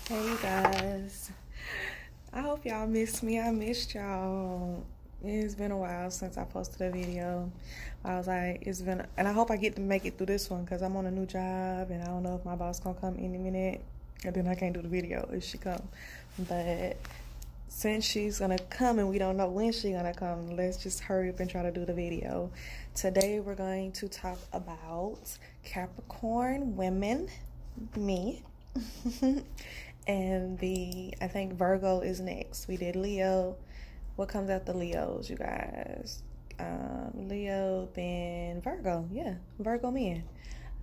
Hey you guys, I hope y'all missed me. I missed y'all. It's been a while since I posted a video. I was like, and I hope I get to make it through this one because I'm on a new job and I don't know if my boss gonna come any minute, and then I can't do the video if she come. But since she's gonna come and we don't know when she's gonna come, let's just hurry up and try to do the video. Today we're going to talk about Capricorn women, me. And I think Virgo is next. We did Leo. What comes after Leos, you guys? Leo, then Virgo. Yeah, Virgo men.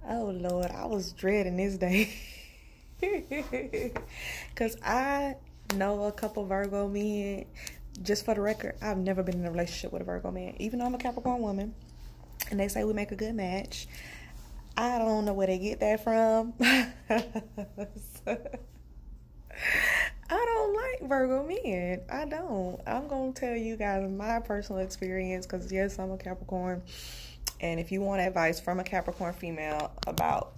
Oh, Lord, I was dreading this day. Because I know a couple Virgo men. Just for the record, I've never been in a relationship with a Virgo man. Even though I'm a Capricorn woman. And they say we make a good match. I don't know where they get that from. I don't like Virgo men. I don't. I'm going to tell you guys my personal experience because, yes, I'm a Capricorn. And if you want advice from a Capricorn female about,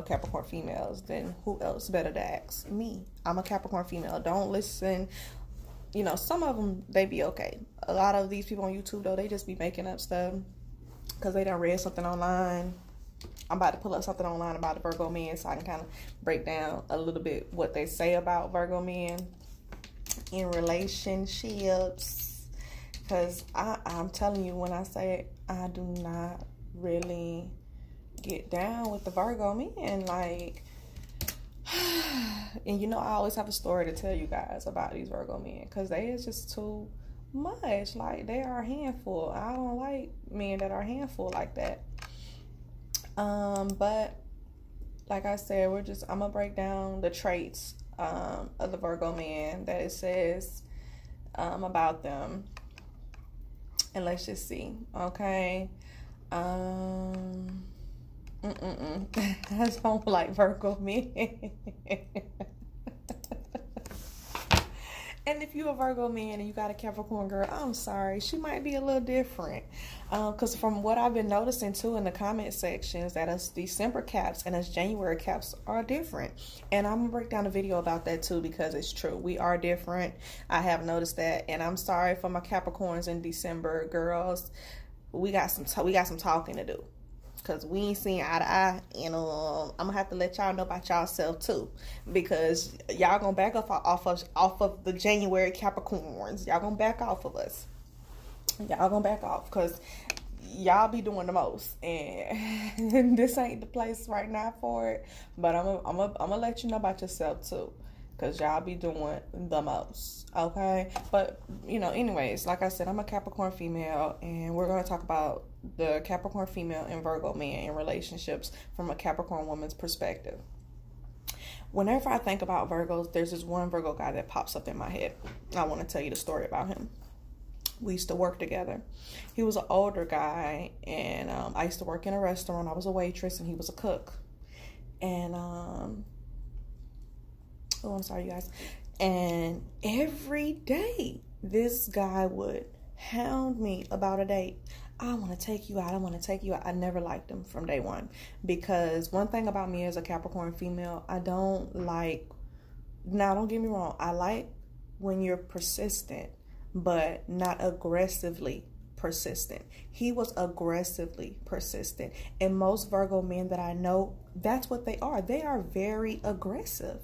Capricorn females, then who else better to ask? Me. I'm a Capricorn female. Don't listen. Some of them, they be okay. A lot of these people on YouTube, though, they just be making up stuff because they done read something online. I'm about to pull up something online about the Virgo men so I can kind of break down a little bit what they say about Virgo men in relationships. Because I'm telling you, when I say I do not really get down with the Virgo men, like, and I always have a story to tell you guys about these Virgo men because they is just too much. Like, they are a handful. I don't like men that are a handful like that. But like I said, I'm gonna break down the traits of the Virgo man that it says about them, and let's just see. Okay. I don't like Virgo men. And if you're a Virgo man and you got a Capricorn girl, I'm sorry. She might be a little different. Because from what I've been noticing, too, in the comment sections, that us December caps and us January caps are different. And I'm going to break down a video about that, too, because it's true. We are different. I have noticed that. And I'm sorry for my Capricorns and December girls. We got some talking to do. Because we ain't seen eye to eye, and I'm gonna have to let y'all know about y'allself too, because y'all gonna back off of the January Capricorns. Y'all gonna back off of us. Y'all gonna back off because y'all be doing the most, and this ain't the place right now for it. But I'm gonna let you know about yourself too, because y'all be doing the most. Okay, but anyways, like I said, I'm a Capricorn female, and we're gonna talk about the Capricorn female and Virgo man in relationships from a Capricorn woman's perspective. Whenever I think about Virgos, there's this one Virgo guy that pops up in my head. I want to tell you the story about him. We used to work together. He was an older guy, and I used to work in a restaurant. I was a waitress, and he was a cook. And I'm sorry, you guys. And every day, this guy would hound me about a date. I want to take you out. I want to take you out. I never liked him from day one, because one thing about me as a Capricorn female, I don't like, now don't get me wrong, I like when you're persistent, but not aggressively persistent. He was aggressively persistent. And most Virgo men that I know, that's what they are. They are very aggressive.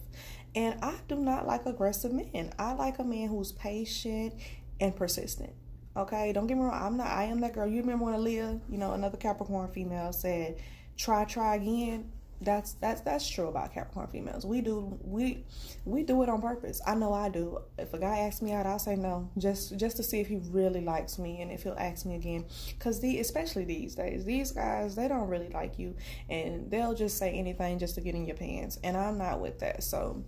And I do not like aggressive men. I like a man who's patient and persistent. Okay, don't get me wrong. I am that girl. You remember when Aaliyah, another Capricorn female said, try again. That's true about Capricorn females. We do it on purpose. I know I do. If a guy asks me out, I'll say no, just to see if he really likes me and if he'll ask me again. Because especially these days, these guys, they don't really like you, and they'll just say anything just to get in your pants. And I'm not with that. So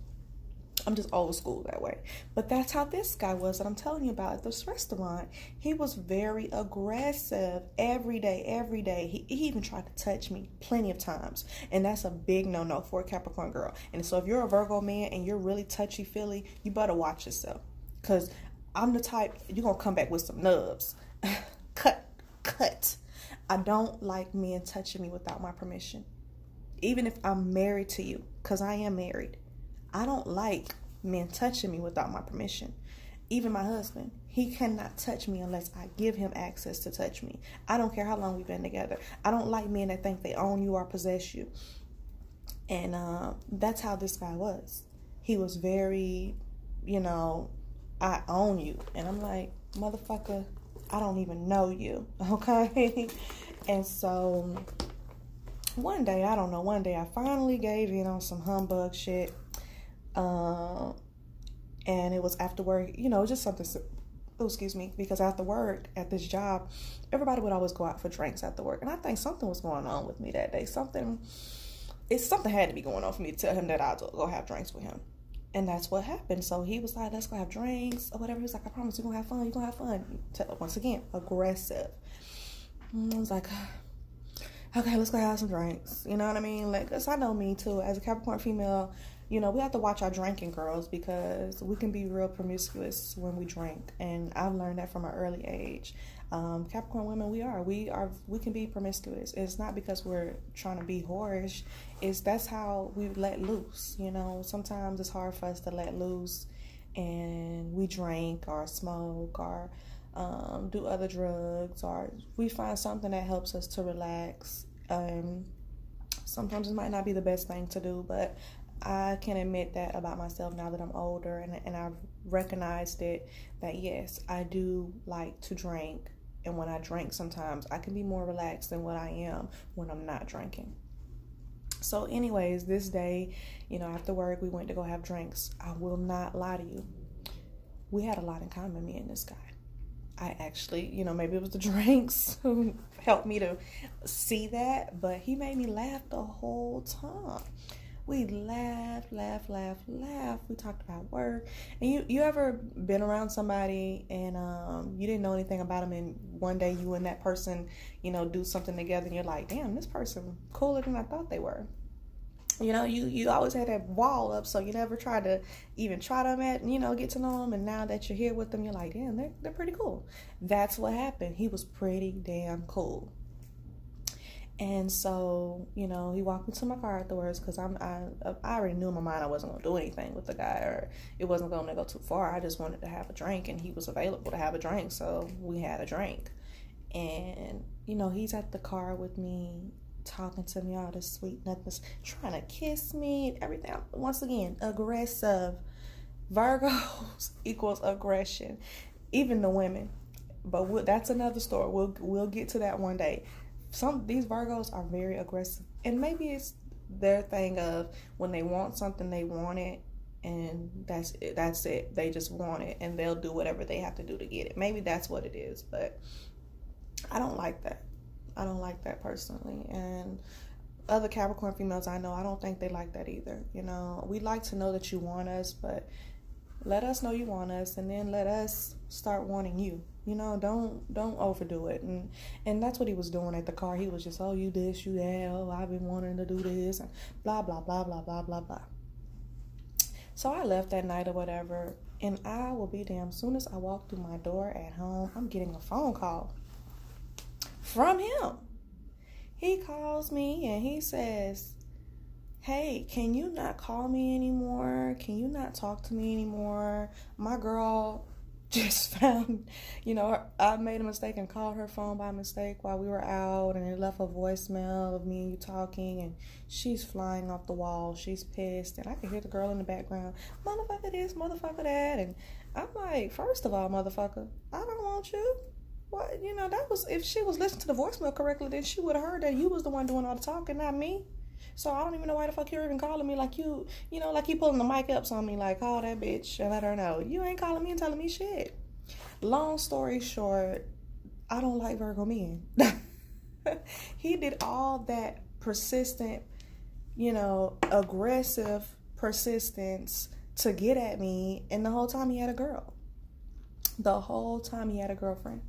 I'm just old school that way. But that's how this guy was that I'm telling you about at this restaurant. He was very aggressive every day. He even tried to touch me plenty of times. And that's a big no-no for a Capricorn girl. And so if you're a Virgo man and you're really touchy-feely, you better watch yourself. Because I'm the type, you're going to come back with some nubs. Cut. I don't like men touching me without my permission. Even if I'm married to you, because I am married. I don't like men touching me without my permission. Even my husband, he cannot touch me unless I give him access to touch me. I don't care how long we've been together. I don't like men that think they own you or possess you. And that's how this guy was. He was very, I own you. And I'm like, motherfucker, I don't even know you, okay? And so one day I finally gave in on some humbug shit. And it was after work, just something, because after work at this job, everybody would always go out for drinks after work. And I think something was going on with me that day. Something had to be going on for me to tell him that I'd go have drinks with him. And that's what happened. So he was like, let's go have drinks or whatever. He was like, I promise you're going to have fun. You're going to have fun. Once again, aggressive. And I was like, okay, let's go have some drinks. You know what I mean? Like, 'cause I know me too. As a Capricorn female, we have to watch our drinking, girls, because we can be real promiscuous when we drink. And I've learned that from an early age. Capricorn women, we can be promiscuous. It's not because we're trying to be whorish. That's how we let loose. Sometimes it's hard for us to let loose, and we drink or smoke or do other drugs, or we find something that helps us to relax. Sometimes it might not be the best thing to do, but I can admit that about myself now that I'm older, and I've recognized it, that yes, I do like to drink. And when I drink, sometimes I can be more relaxed than what I am when I'm not drinking. So anyways, this day, after work, we went to go have drinks. I will not lie to you. We had a lot in common, me and this guy. I actually, maybe it was the drinks who helped me to see that, but he made me laugh the whole time. We laughed. We talked about work. And you ever been around somebody and you didn't know anything about them, and one day you and that person, do something together, and you're like, damn, this person cooler than I thought they were. You always had that wall up, so you never tried to even try them get to know them. And now that you're here with them, you're like, damn, they're pretty cool. That's what happened. He was pretty damn cool. And so, he walked me to my car afterwards, because I already knew in my mind I wasn't going to do anything with the guy, or it wasn't going to go too far. I just wanted to have a drink, and he was available to have a drink, so we had a drink. And, he's at the car with me, talking to me all this sweet nothings, trying to kiss me, everything. Once again, aggressive. Virgos equals aggression, even the women. But that's another story. We'll get to that one day. These Virgos are very aggressive, and maybe it's their thing of when they want something, they want it, and that's it. They just want it, and they'll do whatever they have to do to get it. Maybe that's what it is, but I don't like that. I don't like that personally. And other Capricorn females I know, I don't think they like that either. We like to know that you want us, but let us know you want us, and then let us start wanting you. Don't overdo it. And that's what he was doing at the car. He was just, oh, you this, you that, oh, I've been wanting to do this, and blah, blah, blah, blah, blah, blah, blah. So I left that night or whatever, and I will be damned, soon as I walk through my door at home, I'm getting a phone call from him. He calls me and he says, hey, can you not call me anymore? Can you not talk to me anymore? My girl just found, I made a mistake and called her phone by mistake while we were out, and it left a voicemail of me and you talking, and she's flying off the wall. She's pissed, and I can hear the girl in the background, motherfucker this, motherfucker that. And I'm like, first of all, motherfucker, I don't want you. What? That was, if she was listening to the voicemail correctly, then she would have heard that you was the one doing all the talking, not me. So I don't even know why the fuck you're even calling me, like like you pulling the mic up on me, like, call that bitch and let her know. You ain't calling me and telling me shit. Long story short, I don't like Virgo men. He did all that persistent, aggressive persistence to get at me, and the whole time he had a girl. The whole time he had a girlfriend.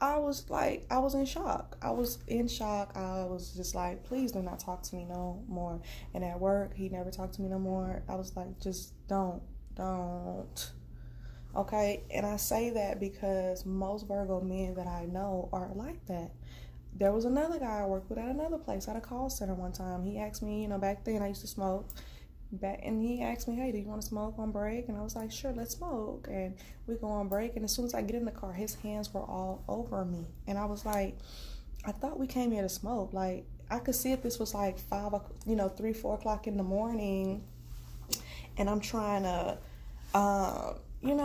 I was in shock. I was just like, please do not talk to me no more. And at work, he never talked to me no more. I was like, just don't. Okay? And I say that because most Virgo men that I know are like that. There was another guy I worked with at another place, at a call center one time. He asked me, back then I used to smoke. back, and he asked me, hey, do you want to smoke on break? And I was like, sure, let's smoke. And we go on break, and as soon as I get in the car, his hands were all over me. And I was like, I thought we came here to smoke. Like, I could see if this was like 3, 4 o'clock in the morning, and I'm trying to, and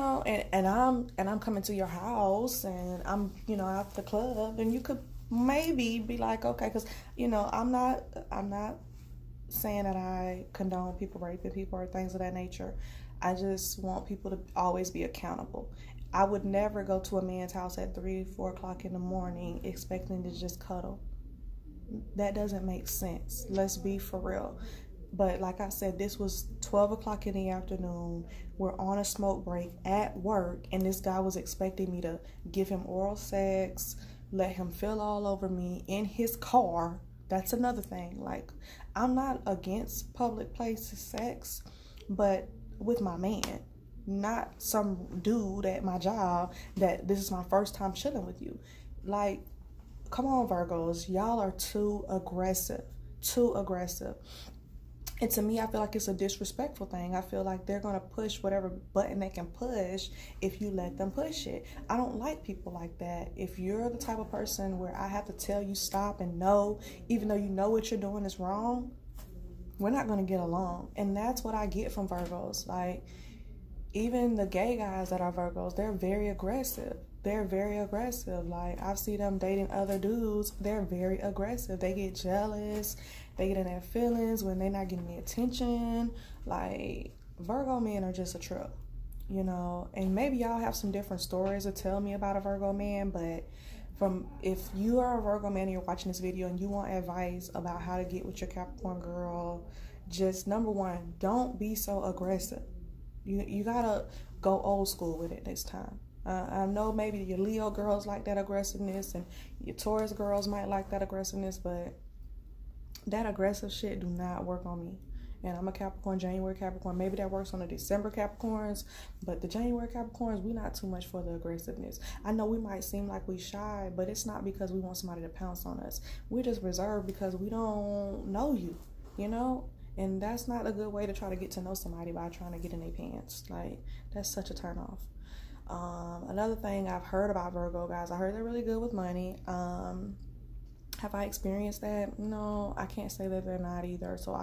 I'm coming to your house, and I'm, out the club, and you could maybe be like, okay, because, I'm not saying that I condone people raping people or things of that nature. I just want people to always be accountable. I would never go to a man's house at 3, 4 o'clock in the morning expecting to just cuddle. That doesn't make sense. Let's be for real. But like I said, this was 12 o'clock in the afternoon. We're on a smoke break at work, and this guy was expecting me to give him oral sex, let him feel all over me in his car. That's another thing. Like, I'm not against public places sex, but with my man, not some dude at my job that this is my first time chilling with you. Like, come on, Virgos, y'all are too aggressive. And to me, I feel like it's a disrespectful thing. I feel like they're going to push whatever button they can push if you let them push it. I don't like people like that. If you're the type of person where I have to tell you stop and no, even though you know what you're doing is wrong, we're not going to get along. And that's what I get from Virgos. Like, even the gay guys that are Virgos, they're very aggressive. Like, I've seen them dating other dudes. They're very aggressive. They get jealous. They get in their feelings when they're not getting the attention. Like, Virgo men are just a trip, And maybe y'all have some different stories to tell me about a Virgo man, but if you are a Virgo man and you're watching this video and you want advice about how to get with your Capricorn girl, just number one, don't be so aggressive. You gotta go old school with it this time. I know maybe your Leo girls like that aggressiveness and your Taurus girls might like that aggressiveness, but that aggressive shit do not work on me. And I'm a Capricorn, January Capricorn. Maybe that works on the December Capricorns, but the January Capricorns, we not too much for the aggressiveness. I know we might seem like we shy, but it's not because we want somebody to pounce on us. We're just reserved because we don't know you, And that's not a good way to try to get to know somebody by trying to get in their pants. Like, that's such a turn off. Another thing I've heard about Virgo guys, I heard they're really good with money. Have I experienced that? No, I can't say that they're not either. So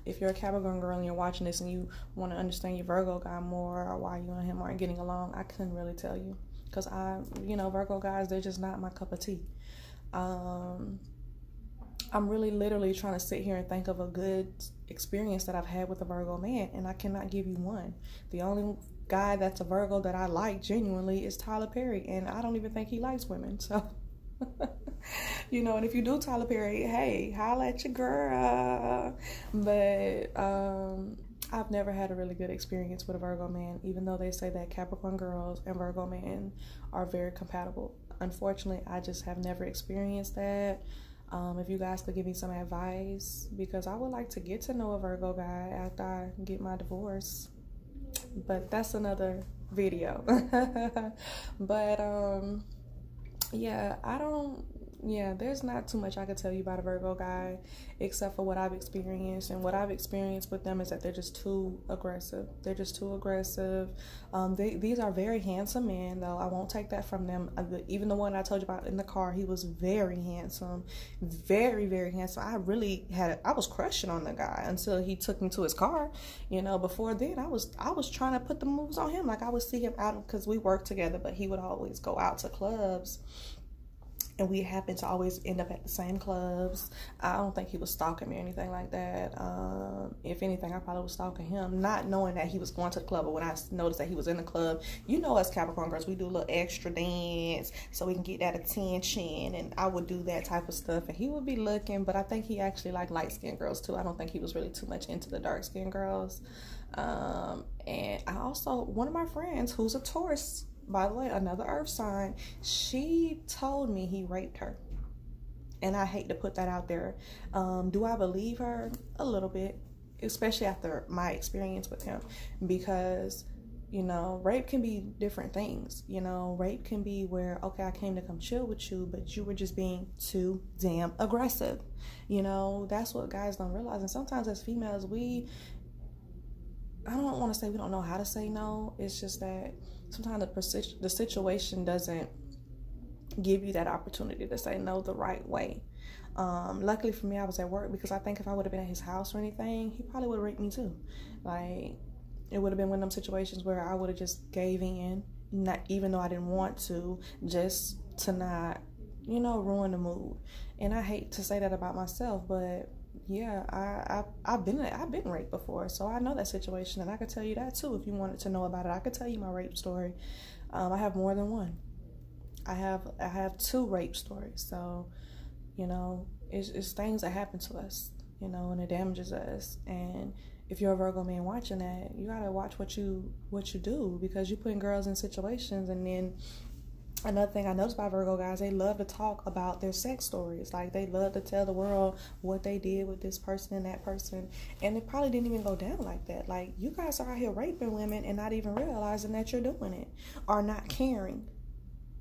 if you're a Capricorn girl and you're watching this and you want to understand your Virgo guy more, or why you and him aren't getting along, I couldn't really tell you. Because Virgo guys, they're just not my cup of tea. I'm really literally trying to sit here and think of a good experience that I've had with a Virgo man, and I cannot give you one. The only guy that's a Virgo that I like genuinely is Tyler Perry, and I don't even think he likes women. So, and if you do Tyler Perry, hey, holla at your girl. But I've never had a really good experience with a Virgo man, even though they say that Capricorn girls and Virgo men are very compatible. Unfortunately, I just have never experienced that. If you guys could give me some advice, because I would like to get to know a Virgo guy after I get my divorce, but that's another video. But there's not too much I could tell you about a Virgo guy except for what I've experienced, and what I've experienced with them is that they're just too aggressive. These are very handsome men, though. I won't take that from them. Even the one I told you about in the car, he was very handsome, very, very handsome. I was crushing on the guy until he took me to his car. Before then I was trying to put the moves on him. Like, I would see him out because we worked together, but he would always go out to clubs, and we happened to always end up at the same clubs. I don't think he was stalking me or anything like that. If anything, I probably was stalking him, not knowing that he was going to the club. But when I noticed that he was in the club, us Capricorn girls, we do a little extra dance so we can get that attention. And I would do that type of stuff. And he would be looking, but I think he actually liked light-skinned girls too. I don't think he was really too much into the dark-skinned girls. And I also, one of my friends who's a Taurus, by the way, another earth sign, she told me he raped her. And I hate to put that out there. Do I believe her? A little bit, especially after my experience with him, because, rape can be different things. Rape can be where, okay, I came to come chill with you, but you were just being too damn aggressive. That's what guys don't realize. And sometimes as females, we I don't want to say we don't know how to say no. It's just that sometimes the situation doesn't give you that opportunity to say no the right way. Luckily for me, I was at work, because I think if I would have been at his house or anything, he probably would have raped me too. Like, it would have been one of them situations where I would have just gave in, not even though I didn't want to, just to not, ruin the mood. And I hate to say that about myself, but yeah, I've been raped before, so I know that situation, and I could tell you that too if you wanted to know about it. I could tell you my rape story. I have more than one. I have 2 rape stories. So, it's things that happen to us, and it damages us. And if you're a Virgo man watching that, you gotta watch what you do, because you're putting girls in situations. And then another thing I noticed about Virgo guys, they love to talk about their sex stories. Like, they love to tell the world what they did with this person and that person. And it probably didn't even go down like that. Like, you guys are out here raping women and not even realizing that you're doing it, or not caring.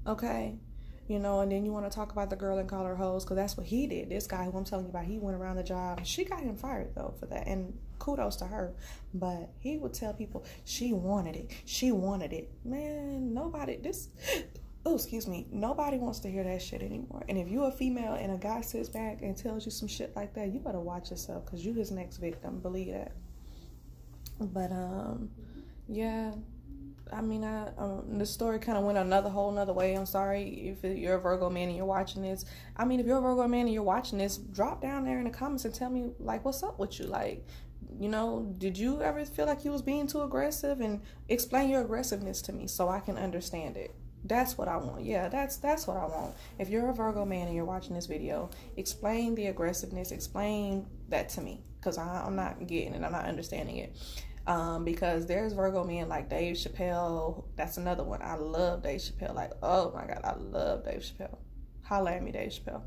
Okay? And then you want to talk about the girl and call her hoes, because that's what he did. This guy who I'm telling you about, he went around the job. She got him fired, though, for that. And kudos to her. But he would tell people she wanted it. She wanted it. Man, nobody wants to hear that shit anymore. And if you're a female and a guy sits back and tells you some shit like that, you better watch yourself, because you his next victim. Believe that. But, yeah. I mean, the story kind of went a whole nother way. I'm sorry if you're a Virgo man and you're watching this. I mean, if you're a Virgo man and you're watching this, drop down there in the comments and tell me, like, what's up with you? Like, did you ever feel like you was being too aggressive? And explain your aggressiveness to me so I can understand it. That's what I want. Yeah, that's what I want. If you're a Virgo man and you're watching this video, explain the aggressiveness. Explain that to me, because I'm not getting it. I'm not understanding it. Because there's Virgo men like Dave Chappelle. That's another one. I love Dave Chappelle. Like, oh my God, I love Dave Chappelle. Holla at me, Dave Chappelle.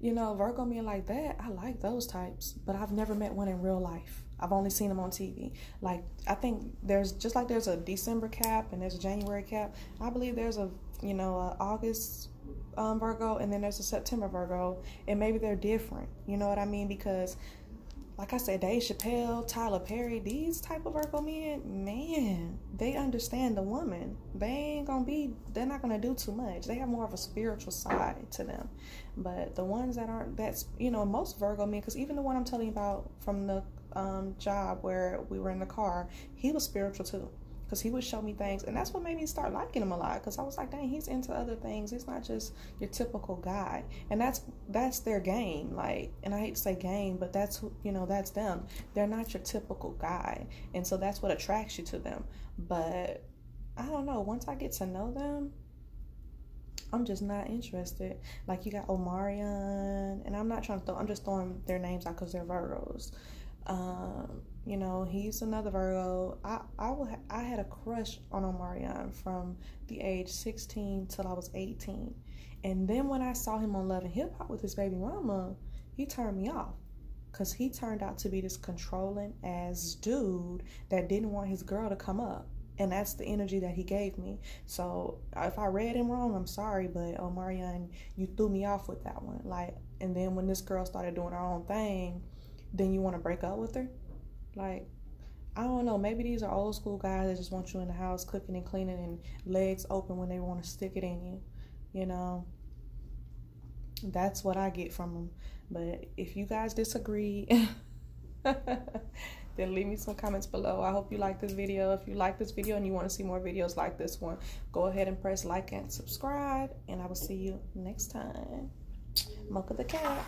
Virgo men like that, I like those types, but I've never met one in real life. I've only seen them on TV. Like, I think there's a December Cap and there's a January Cap. I believe there's a August Virgo, and then there's a September Virgo, and maybe they're different. You know what I mean? Because, like I said, Dave Chappelle, Tyler Perry, these type of Virgo men, man, they understand the woman. They're not gonna do too much. They have more of a spiritual side to them. But the ones that aren't, most Virgo men, because even the one I'm telling you about from the job where we were in the car, he was spiritual too. Because he would show me things, and that's what made me start liking him a lot. Because I was like, dang, he's into other things. He's not just your typical guy, and that's their game. Like, and I hate to say game, but that's that's them. They're not your typical guy, and so that's what attracts you to them. But I don't know. Once I get to know them, I'm just not interested. Like, you got Omarion, and I'm not trying to I'm just throwing their names out because they're Virgos. He's another Virgo. I had a crush on Omarion from the age 16 till I was 18. And then when I saw him on Love and Hip Hop with his baby mama, he turned me off. Because he turned out to be this controlling ass dude that didn't want his girl to come up. And that's the energy that he gave me. So if I read him wrong, I'm sorry. But Omarion, you threw me off with that one. Like, and then when this girl started doing her own thing, then you want to break up with her? Like, I don't know. Maybe these are old school guys that just want you in the house cooking and cleaning and legs open when they want to stick it in you. That's what I get from them. But if you guys disagree, then leave me some comments below. I hope you like this video. If you like this video and you want to see more videos like this one, go ahead and press like and subscribe. And I will see you next time. Mocha the cat.